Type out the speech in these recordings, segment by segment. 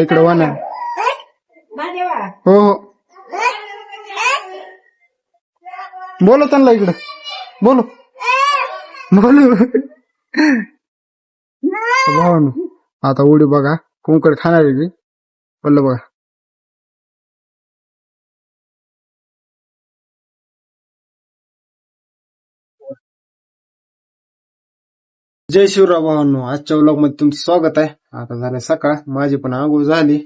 इकडे वाना. हो हो बोलो त्यांना इकडं बोलो बोलो भावानो. आता उडी बघा कुंकड खाणार आहे ती बोललं बघा. जय शिवराव भावांनो, आजच्या व्लॉग मध्ये तुमचं स्वागत आहे. आता झालं सकाळ, माझी पण आंघोळ झाली.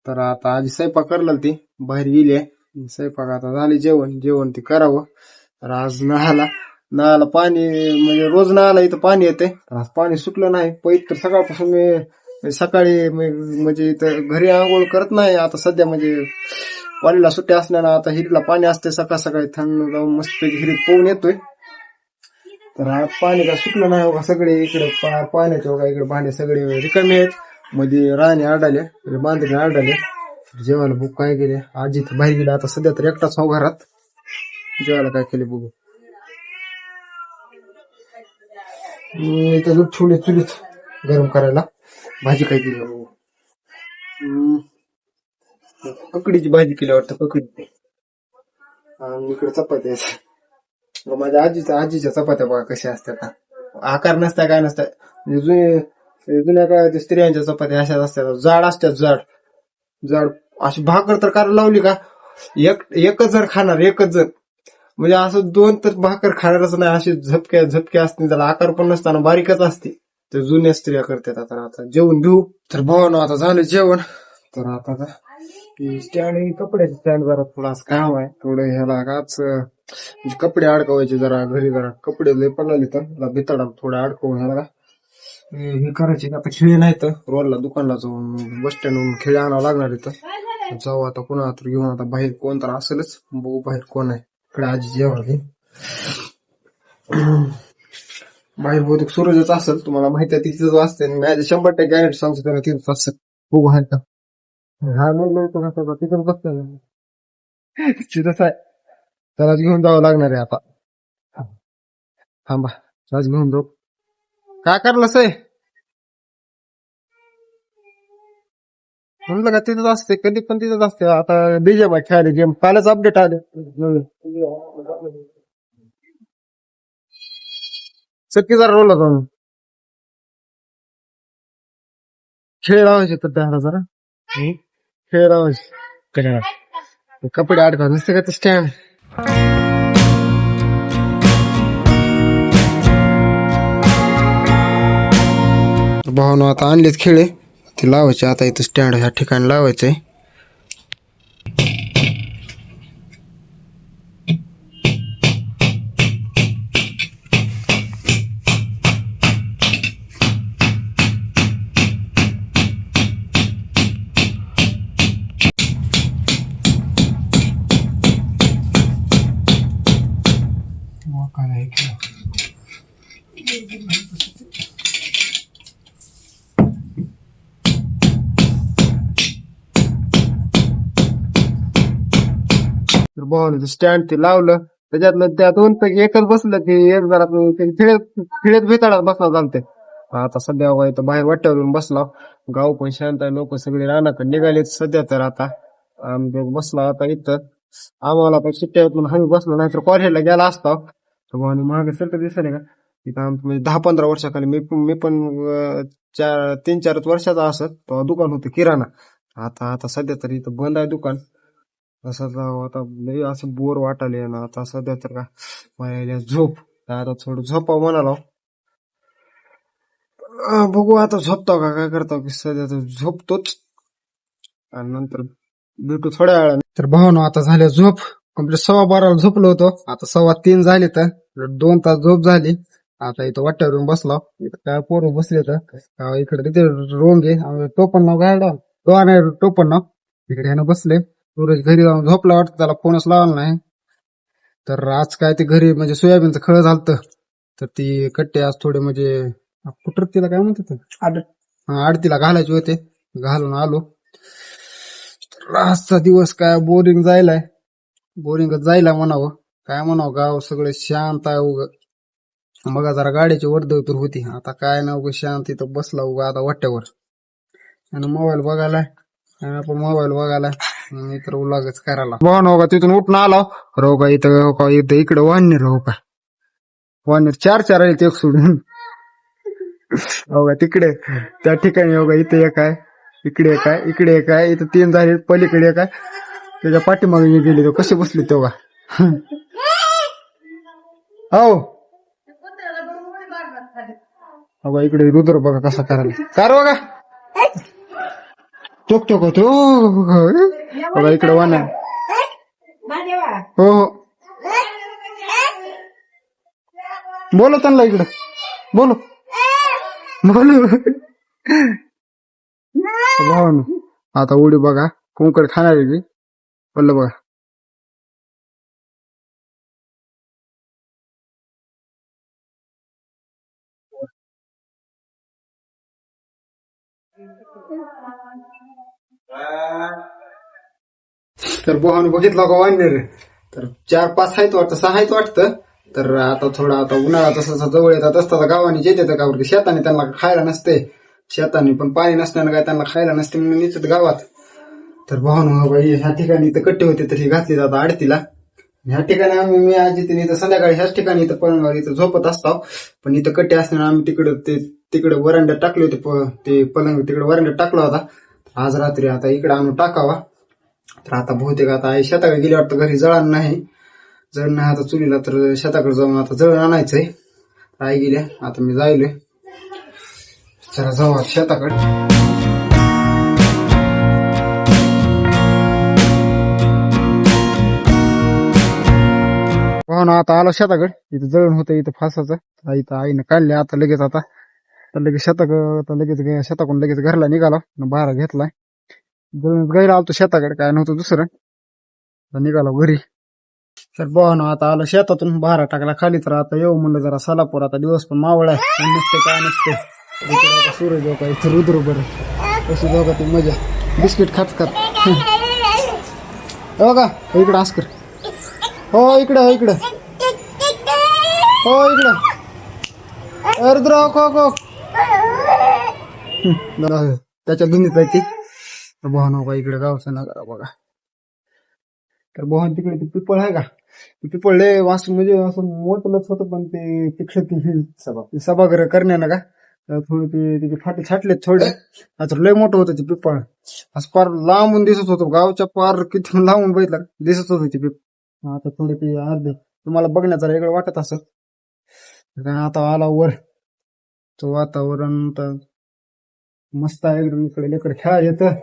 तर आता आधी स्वयंपाक करला ती बाहेर गेली आहे. स्वयंपाक आता झाली, जेवण ती करावं. तर आज नळाला पाणी म्हणजे रोज नळाला इथं पाणी येते. आज पाणी सुटलं नाही. पैत तर सकाळपासून मी सकाळी म्हणजे इथं घरी आंघोळ करत नाही. आता सध्या म्हणजे कॉलेजला सुट्टी असल्यानं आता हिरीला पाणी असते. सकाळ सकाळी थंड जाऊन मस्त हिरीत पोहून येतोय. तर आज पाणी काय सुटलं नाही बघा. सगळे इकडे पाण्याचे बघा, इकडे भांडे सगळे रिकामे आहेत. मध्ये राणे आडाले बांधले आडाले. जेवायला बुक काय केले आजी तर बाहेर गेले. आता सध्या तर एकटाच हो घरात. जेवायला काय केले बघू. इथं दूध ठेवले चुलीत गरम करायला. भाजी काय केली बघू. ककडीची भाजी केली वाटतं, ककडी. आणि इकडे चपाती. माझ्या आजीच्या चपात्या बघा कशा असतात. आकार नसता काय नसता. जुन्या काळाच्या स्त्रियांच्या चपात्या अशाच असतात, जाड असतात. जाड अशी भाकर तर करायला लावली का एकच जण खाणार, एकच जण म्हणजे असं दोन तर भाकर खाणारच नाही. अशी झपक्या असते, त्याला आकार पण नसताना बारीकच असते. तर जुन्या स्त्रिया करतात. आता जेवण घेऊ. तर भावानं आता झालं जेवण. तर आता स्टँड, कपड्याचे स्टँड जरा थोडा काम आहे. थोडं ह्याला काच म्हणजे कपडे अडकवायचे जरा घरी. जरा कपडे लय पडले तर भितडा थोडं अडकवून ह्याला हे करायचे. आता खेळे नाही तर रोडला दुकानला जाऊन बस स्टँडवरून खेळे आणावं लागणार इथं. जाऊ आता कोणा तर घेऊन. आता बाहेर कोण तर असेलच, बघू बाहेर कोण आहे. इकडे आजी जेवण बाहेर बहुतेक सूरजच असेल. तुम्हाला माहिती आहे तिथंच असते. माझ्या 100% गॅरंटी सांगतो त्याला तिथंच असेल. बघू आहे का. हा म्हणलं होतं तिथंच बसतो तिथंच आहे. त्याला घेऊन जावं लागणार आहे आता. थांबा त्यालाच घेऊन जाऊ. काय करलंस आहे म्हणलं का तिथंच असते, कधी पण तिथंच असते. आता डीजे बाय खेळायला गेम कालच अपडेट आले नवीन. चक्की जरा रोल जाऊन खेळ लावायचे तर त्याला जरा खेळ लावायचे कशाला. कपडे अडका नसते का ते स्टँड. भावना आता आणलेत खेळे, ते लावायचे आता. इथं स्टँड ह्या ठिकाणी लावायचंय. भावानं स्टँड ते लावलं, त्याच्यातलं त्या दोन पैकी एकच बसलं की एक जरा खिळेत भिताडात बसला चालते. आता सध्या इथं बाहेर वाट्यावरून बसला. गाव पण शांत आहे, लोक सगळे रानाकडे निघालेत सध्या. तर आता आम्ही बसला आता इथं. आम्हाला पण सुट्ट्या होत म्हणून आम्ही बसलो, नाही तर कॉलेजला गेला असता. तर भावाने महाग सरकं दिसले का तिथं आमचं म्हणजे 10-15 वर्षाखाली मी पण 3-4 वर्षाचा असत तेव्हा दुकान होतं किराणा. आता सध्या तरी इथं बंद आहे दुकान. असं आता लय असं बोर वाटाले ना. आता सध्या तर का माझ्या झोप. आता थोडं झोपा म्हणालो. बघू आता झोपतो का काय करतो की. सध्या तर झोपतोच आणि नंतर भेटू थोड्या वेळाने. तर भावना आता झाल्या झोप कम्प्लीट. 12:15 झोपलो होतो, आता 3:15 झाले. तर 2 तास झोप झाली. आता इथं वाट्यावरून बसला. इथं काय पोरं बसले तर इकडे तिथे रोंग आहे. टोपण नाव गायला तो नाही, टोपण नाव इकडे ह्यानं बसले. सूरज घरी जाऊन झोपला वाटतं, त्याला फोनच लावला नाही. तर आज काय ते घरी म्हणजे सोयाबीनचं खळ झालतं. तर ती कट्टे आज थोडे म्हणजे कुठं तिला काय म्हणतात आडतीला घालायचे होते, घालून आलो. आजचा दिवस काय बोरिंग जायला म्हणावं. काय म्हणावं, गाव सगळे शांत आहे. मग जरा गाडीची वर्दळ होती. आता काय ना उग शांत इथं बसला उगा आता वाट्यावर आणि मोबाईल बघायला. आणि आपण मोबाईल बघायला इतर उलागच करायला भाऊ हो का तिथून उठून आलो राहू का इथं हो का इथं इकडे वानर हो का वानर चार आहेत एक सोडून हो का तिकडे त्या ठिकाणी हो का इथे एक आहे इकडे एक आहे इकडे एक आहे इथं 3 झाले पलीकडे एक आहे त्याच्या पाठीमागे गेले तो कसे बसले तेव्हा हो बघा इकडे रुद्र बघा कसा करायला कार बघा चोक चोक होतो बघा इकडे वाना हो हो बोलो त्यांना इकडं बोलो बोलो भाऊ आता उडी बघा कुंकड खाणार आहे की बोललं बघा तर बोहान बघितलं का वानर तर 4-5 आहेत वाटतं 6 आहेत वाटतं तर आता थोडा आता उन्हाळा तसा जवळ येतात असतात गावाने येते का वरती शेताने त्यांना खायला नसते शेताने पण पाणी नसल्यानं काय त्यांना खायला नसते म्हणून येतात गावात तर भाऊ ह्या ठिकाणी इथं कट्टे होते तर हे घातले जातात आडतीला ह्या ठिकाणी आम्ही मी आजी इथं संध्याकाळी ह्याच ठिकाणी इथं पलंगावर इथं झोपत असतो पण इथं कट्टे असल्यानं आम्ही तिकडे वरांड्यात टाकले होते ते पलंग तिकडे वरांड्यात टाकला होता आज रात्री आता इकडे आणून टाकावा तर आता बहुतेक आता आई शेताकडे गेली वाटतं घरी जळण नाही जळण नाही आता चुलीला तर शेताकडे जाऊन आता जळण आणायचंय आई गेल्या आता मी जायलोय चला जाऊ शेताकडे ना आता आलो शेताकडे इथं जळण होतं इथं फासाचं इथं आईनं काढले आता लगेच आता तर लगेच शेताकडून लगेच घरला निघाला बारा घेतलाय जळण गायला आलतो शेताकडे काय नव्हतं दुसरं निघालो घरी तर ना आता आलो शेतातून बारा टाकला खाली तर आता येऊ म्हणलं जरा सोलापूर आता दिवस पण मावळ आहे नसते काय नसते सूरज हो का इथं रुद्र बरं कशी बघा ती मजा बिस्किट खात हो का इकडं आस्कर हो इकडं इकडं हो इकडं रुद्र हो त्याच्या दुनीत आहे ती बोहन हो का इकडे गावचं नगर बघा तर बोहन तिकडे ते पिपळ आहे का ते पिपळ लय वास म्हणजे असं मोठलंच होतं पण ते तिकडे सभागृह करण्यानं का थोडे त्याचे फाटे छाटलेत थोडे आता लय मोठं होतं ते पिपळ असं पार लांबून दिसत होतं गावच्या पार किती लांबून बघितलं दिसत होतं ते पिपळ आता थोडे ते अर्धे तुम्हाला बघण्याचा वेगळं वाटत असत आता आला वर तो वातावरण तर मस्त आहे एकदम इकडे लेकर खेळा येतं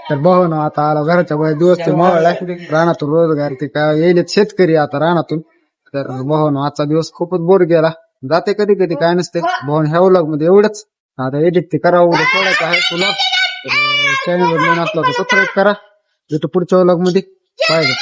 तर बघ ना आता आला घराच्या बाहेर दिवस ते मावळला रानातून रोजगार ते काय येईल शेतकरी आता रानातून तर बघ ना आजचा दिवस खूपच बोर गेला जाते कधी कधी काय नसते भाऊन ह्या व्लॉग मध्ये एवढंच आता एडिट ते करावं सोडायचं आहे तुला चॅनल वर नवीन असला तर सबस्क्राईब करा येतो पुढच्या व्लॉग मध्ये पाहिजे